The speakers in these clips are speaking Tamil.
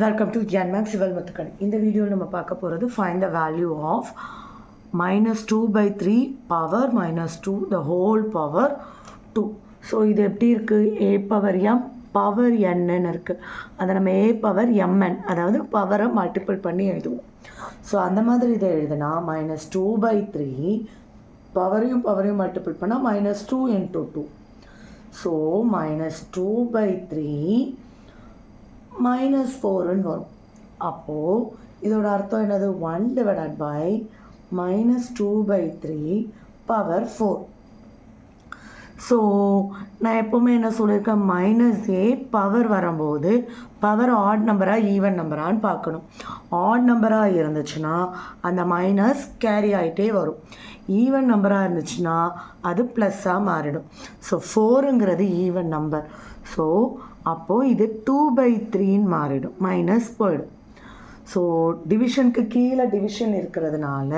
Welcome to GNMAX Civil Mathematics. In the video, we will find the value of minus 2 by 3 power minus 2 the whole power 2. So, this is a power m power n. That is a power mn. That is power multiple. So, that is minus 2 by 3 power multiple minus 2 into 2. So, minus 2 by 3 minus 4 and 1. அப்போ இதோட அர்த்தம் என்னது 1 divided by minus 2 by 3 power 4. So நான் எப்போவுமே என்ன சொல்லியிருக்கேன், மைனஸ் ஏ பவர் வரும்போது பவர் ஆட் நம்பராக ஈவன் நம்பரான்னு பார்க்கணும். ஆட் நம்பராக இருந்துச்சுன்னா அந்த மைனஸ் கேரி ஆகிட்டே வரும். ஈவன் நம்பராக இருந்துச்சுன்னா அது ப்ளஸ்ஸாக மாறிடும். ஸோ 4ங்கிறது ஈவன் நம்பர். ஸோ அப்போது இது 2 by 3ன்னு மாறிடும், மைனஸ் போயிடும். ஸோ டிவிஷனுக்கு கீழே டிவிஷன் இருக்கிறதுனால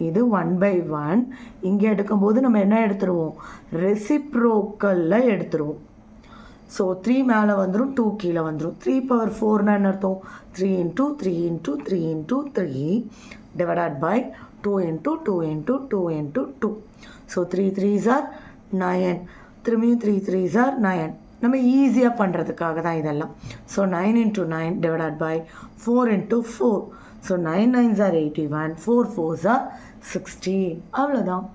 இது 1 by 1. இங்கே எடுக்கும்போது நம்ம என்ன எடுத்துருவோம், ரெசிப்ரோக்கலில் எடுத்துருவோம். ஸோ 3 மேலே வந்துடும், 2 கீழே வந்துடும். 3 power 4னா என்ன அர்த்தம், 3 into 3 into 3 into 3 divided by 2 into 2 into 2 into 2. So 3 3s are 9. திரும்பியும் 3 3s are 9. நம்ம ஈஸியாக பண்ணுறதுக்காக தான் இதெல்லாம். So 9 into 9 divided by 4 into 4. So 9 9s are 81, 4 4s are 16. அவ்வளோதான்.